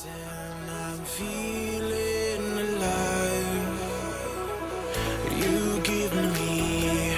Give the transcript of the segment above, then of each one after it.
And I'm feeling alive. You give me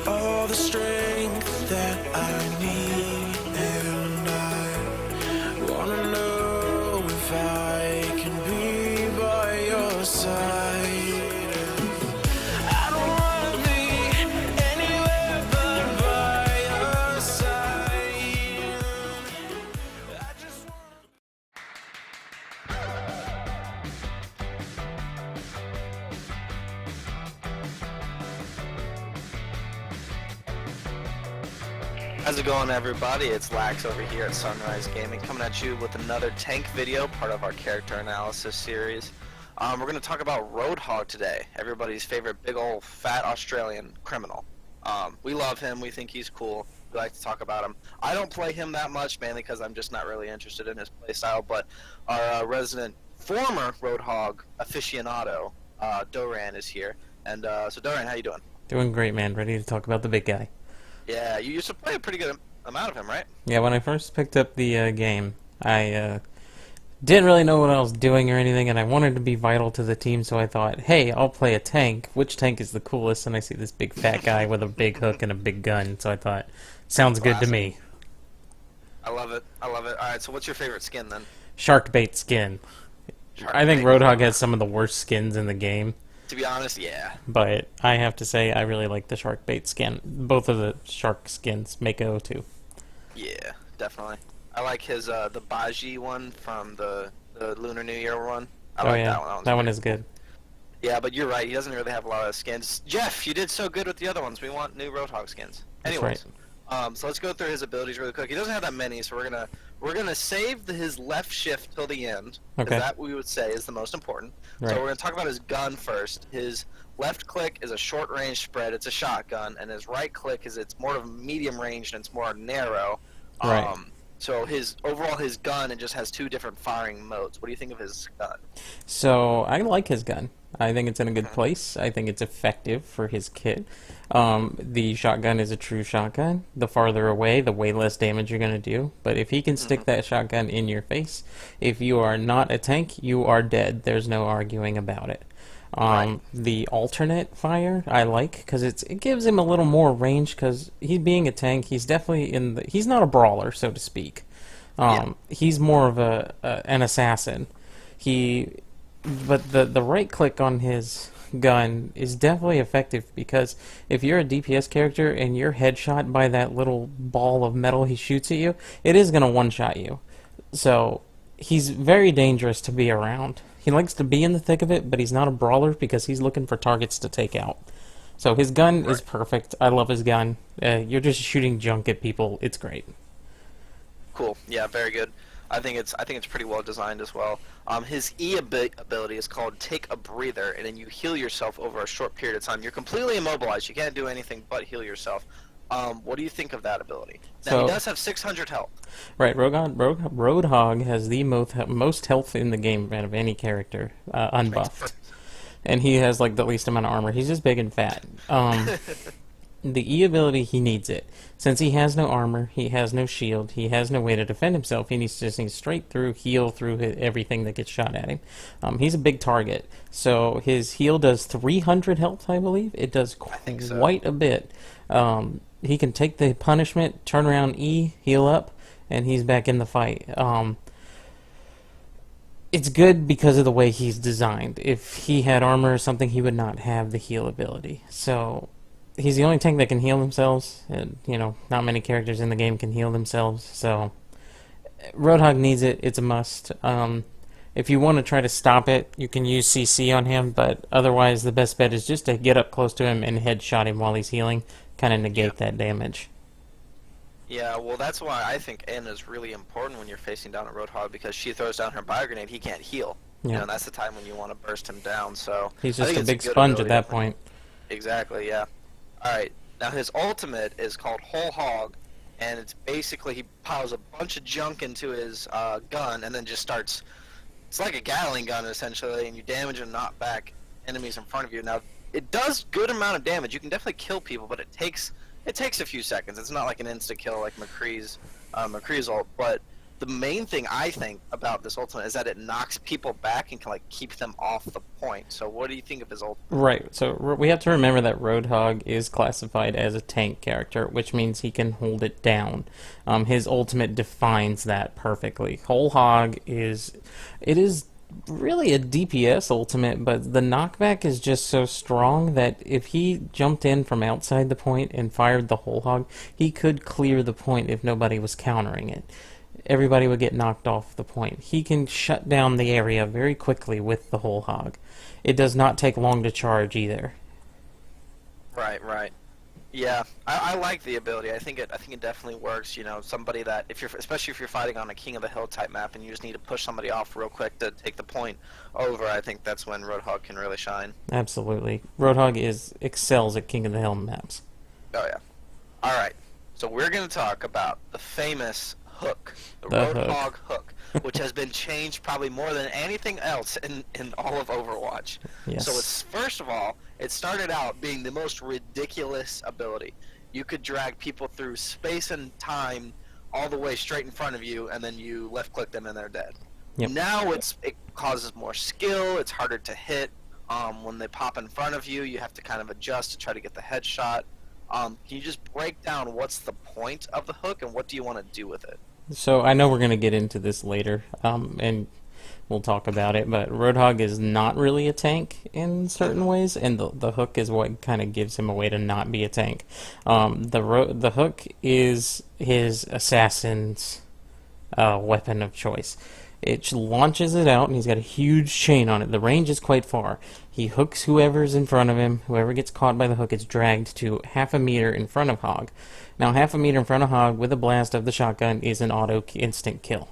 all the strength that I need, and I wanna know if I can be by your side. I don't wanna be anywhere but by your side. I just wanna. How's it going, everybody? It's Lax over here at Sunrise Gaming, coming at you with another tank video, part of our character analysis series. We're going to talk about Roadhog today, everybody's favorite big old fat Australian criminal. We love him, we think he's cool, we like to talk about him. I don't play him that much, mainly because I'm just not really interested in his playstyle, but our resident former Roadhog aficionado, Doran, is here. And so Doran, how you doing? Doing great, man. Ready to talk about the big guy. Yeah, you used to play a pretty good amount of him, right? Yeah, when I first picked up the game, I didn't really know what I was doing or anything, and I wanted to be vital to the team, so I thought, hey, I'll play a tank. Which tank is the coolest? And I see this big fat guy with a big hook and a big gun, so I thought, sounds good to me. I love it. I love it. All right, so what's your favorite skin then? Shark bait skin. I think Roadhog has some of the worst skins in the game. To be honest, yeah. But I have to say, I really like the shark bait skin. Both of the shark skins make a O2. Yeah, definitely. I like his the Baji one from the Lunar New Year one. I like that one. That one is good. Yeah, but you're right. He doesn't really have a lot of skins. Jeff, you did so good with the other ones. We want new Roadhog skins. Anyways, so let's go through his abilities really quick. He doesn't have that many, so we're gonna save his left shift till the end. Okay. That we would say is the most important. Right. So we're gonna talk about his gun first. His left click is a short range spread. It's a shotgun, and his right click it's more of medium range and it's more narrow. Right. So his gun, it just has two different firing modes. What do you think of his gun? So I like his gun. I think it's in a good place. I think it's effective for his kit. The shotgun is a true shotgun. The farther away, the way less damage you're going to do. But if he can stick that shotgun in your face, if you are not a tank, you are dead. There's no arguing about it. The alternate fire I like because it gives him a little more range because he being a tank, he's definitely he's not a brawler, so to speak. He's more of an assassin. But the right click on his gun is definitely effective because if you're a DPS character and you're headshot by that little ball of metal he shoots at you, it is going to one-shot you. So he's very dangerous to be around. He likes to be in the thick of it, but he's not a brawler because he's looking for targets to take out. So his gun is perfect. I love his gun. You're just shooting junk at people. It's great. Cool. Yeah, very good. I think it's pretty well designed as well. His E ability is called Take a Breather, and then you heal yourself over a short period of time. You're completely immobilized. You can't do anything but heal yourself. What do you think of that ability? Now, he does have 600 health. Right, Roadhog has the most health in the game out of any character, unbuffed. And he has like the least amount of armor. He's just big and fat. The E ability, he needs it. Since he has no armor, he has no shield, he has no way to defend himself, he needs to just straight through, heal through everything that gets shot at him. He's a big target. So his heal does 300 health, I believe. It does quite a bit. He can take the punishment, turn around E, heal up, and he's back in the fight. It's good because of the way he's designed. If he had armor or something, he would not have the heal ability. So he's the only tank that can heal themselves. And, not many characters in the game can heal themselves. So Roadhog needs it. It's a must. If you want to try to stop it, you can use CC on him, but otherwise the best bet is just to get up close to him and headshot him while he's healing, kind of negate that damage. Yeah, well, that's why I think N is really important when you're facing down a Roadhog, because she throws down her bio grenade, he can't heal. Yeah. And that's the time when you want to burst him down. So he's just a big sponge at that point. Exactly, yeah. Alright, now his ultimate is called Whole Hog, and it's basically he piles a bunch of junk into his gun and then just starts. It's like a Gatling gun essentially, and you damage and knock back enemies in front of you. Now it does good amount of damage. You can definitely kill people, but it takes a few seconds. It's not like an instant kill like McCree's ult. But the main thing I think about this ultimate is that it knocks people back and can like keep them off the point. So what do you think of his ultimate? Right, so we have to remember that Roadhog is classified as a tank character, which means he can hold it down. His ultimate defines that perfectly. Whole Hog is really a DPS ultimate, but the knockback is just so strong that if he jumped in from outside the point and fired the Whole Hog, he could clear the point if nobody was countering it. Everybody would get knocked off the point. He can shut down the area very quickly with the Whole Hog. It does not take long to charge either. Right. Yeah, I like the ability. I think it definitely works. You know, somebody that especially if you're fighting on a King of the Hill type map and you just need to push somebody off real quick to take the point over. I think that's when Roadhog can really shine. Absolutely, Roadhog excels at King of the Hill maps. Oh yeah. All right. So we're gonna talk about the famous hook, the The Roadhog hook, which has been changed probably more than anything else in all of Overwatch. Yes. So it's first of all, it started out being the most ridiculous ability. You could drag people through space and time all the way straight in front of you, and then you left click them and they're dead. Yep. Now it causes more skill. It's harder to hit. When they pop in front of you, you have to kind of adjust to try to get the headshot. Can you just break down what's the point of the hook and what do you want to do with it? So I know we're going to get into this later, and we'll talk about it, but Roadhog is not really a tank in certain ways, and the hook is what kind of gives him a way to not be a tank. The hook is his assassin's weapon of choice. It launches it out, and he's got a huge chain on it. The range is quite far. He hooks whoever's in front of him. Whoever gets caught by the hook is dragged to half a meter in front of Hog. Now, half a meter in front of Hog with a blast of the shotgun is an auto instant kill.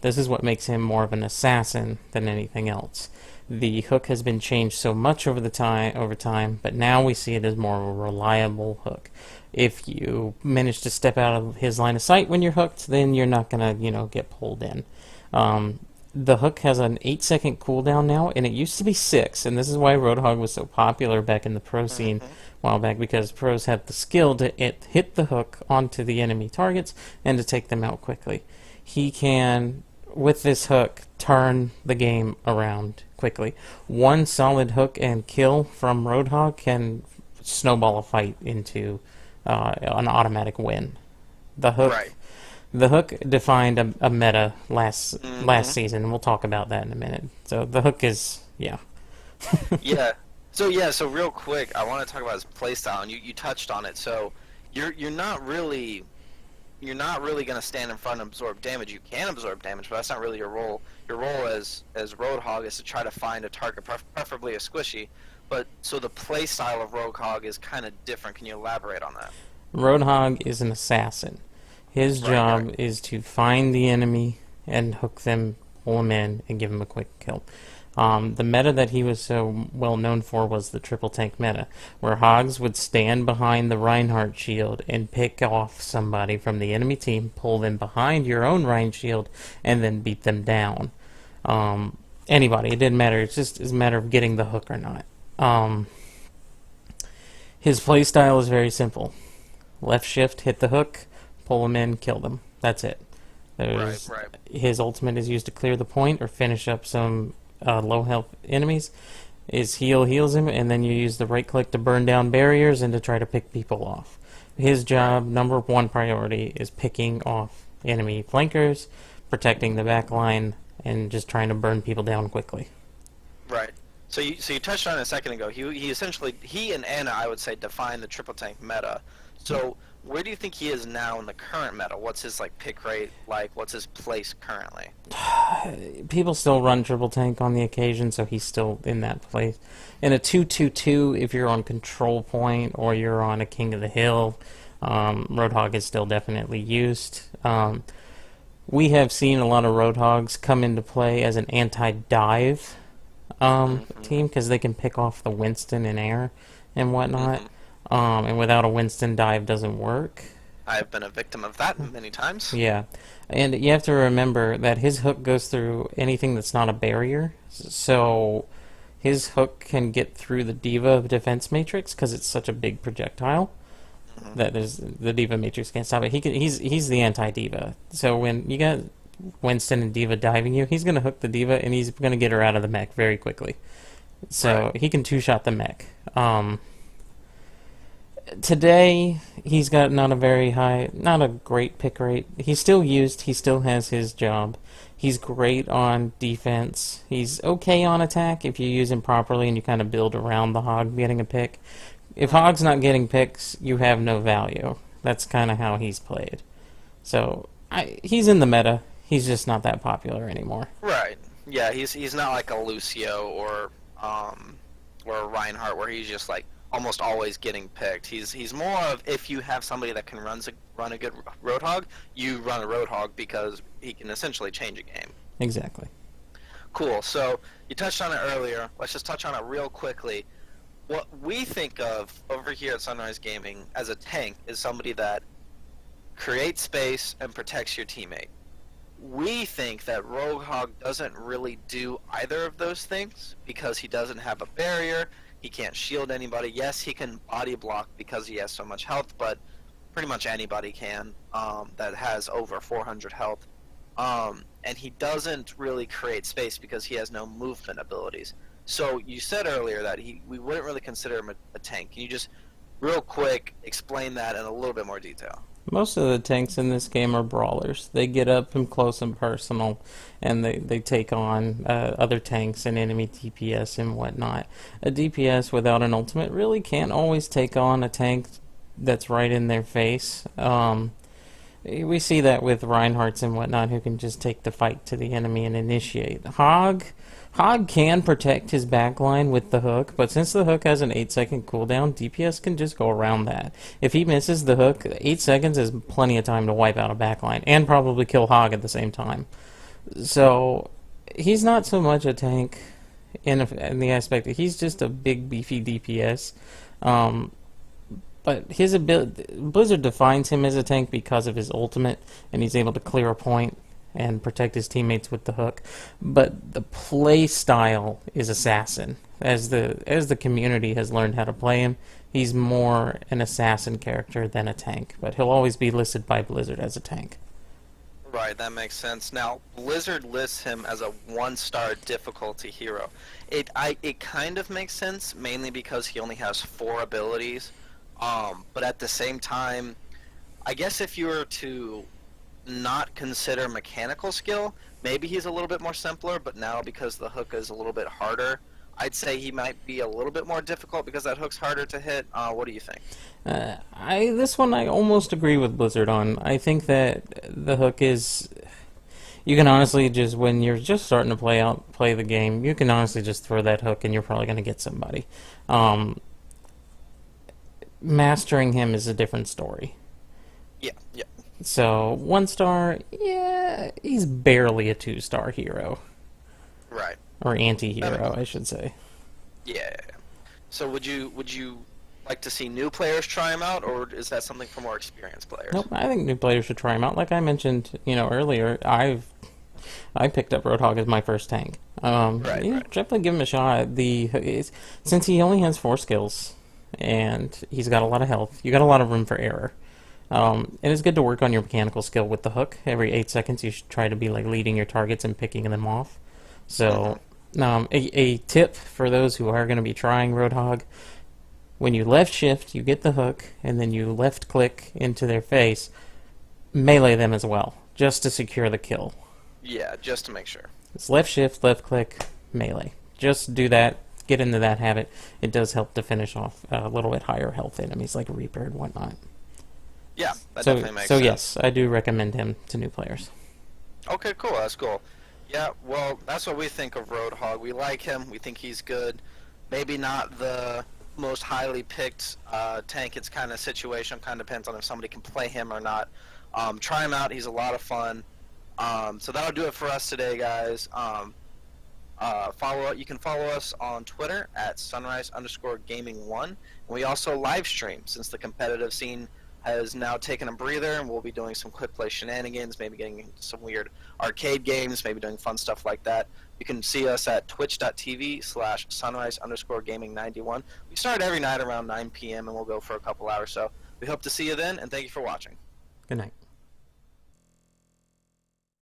This is what makes him more of an assassin than anything else. The hook has been changed so much over time, but now we see it as more of a reliable hook. If you manage to step out of his line of sight when you're hooked, then you're not gonna, get pulled in. The hook has an 8-second cooldown now, and it used to be 6, and this is why Roadhog was so popular back in the pro scene a while back, because pros had the skill to hit the hook onto the enemy targets and to take them out quickly. He can, with this hook, turn the game around quickly. One solid hook and kill from Roadhog can snowball a fight into an automatic win. The hook... Right. The hook defined a meta last season, and we'll talk about that in a minute. So the hook is, yeah. So real quick, I want to talk about his playstyle, and you touched on it. So you're not really going to stand in front and absorb damage. You can absorb damage, but that's not really your role. Your role as Roadhog is to try to find a target, preferably a squishy. But so the playstyle of Roadhog is kind of different. Can you elaborate on that? Roadhog is an assassin. His job is to find the enemy and hook them, pull them in, and give them a quick kill. The meta that he was so well known for was the triple tank meta, where Hogs would stand behind the Reinhardt shield and pick off somebody from the enemy team, pull them behind your own Reinhardt shield, and then beat them down. Anybody, it didn't matter. It's just a matter of getting the hook or not. His playstyle is very simple. Left shift, hit the hook, pull them in, kill them. That's it. Right. His ultimate is used to clear the point or finish up some low health enemies. His heals him, and then you use the right click to burn down barriers and to try to pick people off. His job, number one priority, is picking off enemy flankers, protecting the back line, and just trying to burn people down quickly. Right. So you touched on it a second ago. He essentially, and Anna, I would say, defined the triple tank meta. So where do you think he is now in the current meta? What's his pick rate like? What's his place currently? People still run triple tank on the occasion, so he's still in that place. In a 2-2-2, if you're on control point or you're on a King of the Hill, Roadhog is still definitely used. We have seen a lot of Roadhogs come into play as an anti-dive team, because they can pick off the Winston in air and whatnot. And without a Winston, dive doesn't work. I've been a victim of that many times. Yeah. And you have to remember that his hook goes through anything that's not a barrier. So his hook can get through the Diva defense matrix because it's such a big projectile. that there's the Diva Matrix can't stop it. He's the anti-Diva. So when you got Winston and Diva diving you, he's gonna hook the Diva and he's gonna get her out of the mech very quickly. So he can two-shot the mech. Today he's got not a great pick rate. He's still used. He still has his job. He's great on defense. He's okay on attack if you use him properly and you kind of build around the Hog getting a pick. If Hog's not getting picks, you have no value. That's kind of how he's played. So he's in the meta. He's just not that popular anymore. Right. Yeah, he's not like a Lucio or a Reinhardt where he's just like almost always getting picked. He's more of, if you have somebody that can run a good Roadhog, you run a Roadhog because he can essentially change a game. Exactly. Cool. So you touched on it earlier. Let's just touch on it real quickly. What we think of over here at Sunrise Gaming as a tank is somebody that creates space and protects your teammate. We think that Roadhog doesn't really do either of those things because he doesn't have a barrier. He can't shield anybody. Yes, he can body block because he has so much health, but pretty much anybody can that has over 400 health. And he doesn't really create space because he has no movement abilities. So you said earlier that we wouldn't really consider him a tank. Can you just real quick explain that in a little bit more detail? Most of the tanks in this game are brawlers. They get up and close and personal, and they take on other tanks and enemy DPS and whatnot. A DPS without an ultimate really can't always take on a tank that's right in their face. We see that with Reinhardts and whatnot, who can just take the fight to the enemy and initiate. Hog can protect his backline with the hook, but since the hook has an 8-second cooldown, DPS can just go around that. If he misses the hook, 8 seconds is plenty of time to wipe out a backline, and probably kill Hog at the same time. So, he's not so much a tank in the aspect that he's just a big, beefy DPS. But his ability, Blizzard defines him as a tank because of his ultimate, and he's able to clear a point and protect his teammates with the hook. But the play style is assassin. As the community has learned how to play him, he's more an assassin character than a tank. But he'll always be listed by Blizzard as a tank. Right, that makes sense. Now, Blizzard lists him as a 1-star difficulty hero. It kind of makes sense, mainly because he only has 4 abilities. But at the same time, I guess if you were to not consider mechanical skill, maybe he's a little bit more simpler, but now because the hook is a little bit harder, I'd say he might be a little bit more difficult because that hook's harder to hit. What do you think? This one I almost agree with Blizzard on. I think that the hook is... You can honestly just, when you're just starting to play the game, you can honestly just throw that hook and you're probably going to get somebody. Mastering him is a different story. Yeah. So, 1 star, yeah, he's barely a 2-star hero. Right. Or anti-hero, I should say. Yeah. So would you like to see new players try him out, or is that something for more experienced players? Nope, I think new players should try him out. Like I mentioned, earlier, I picked up Roadhog as my first tank. Right. Definitely give him a shot. Since he only has 4 skills, and he's got a lot of health, you got a lot of room for error. It is good to work on your mechanical skill with the hook. Every 8 seconds, you should try to be like leading your targets and picking them off. So, a tip for those who are going to be trying Roadhog: when you left shift, you get the hook, and then you left click into their face, melee them as well, just to secure the kill. Yeah, just to make sure. It's left shift, left click, melee. Just do that. Get into that habit. It does help to finish off a little bit higher health enemies like Reaper and whatnot. Yeah, that definitely makes sense. So yes, I do recommend him to new players. Okay, cool. That's cool. Yeah, well, that's what we think of Roadhog. We like him. We think he's good. Maybe not the most highly picked tank. It's kind of situation. Kind of depends on if somebody can play him or not. Try him out. He's a lot of fun. So that'll do it for us today, guys. You can follow us on Twitter at sunrise_gaming1. We also live stream since the competitive scene has now taken a breather, and we'll be doing some quick play shenanigans, maybe getting into some weird arcade games, maybe doing fun stuff like that. You can see us at twitch.tv/sunrise_gaming91. We start every night around 9 p.m. and we'll go for a couple hours. So We hope to see you then, and thank you for watching. Good night.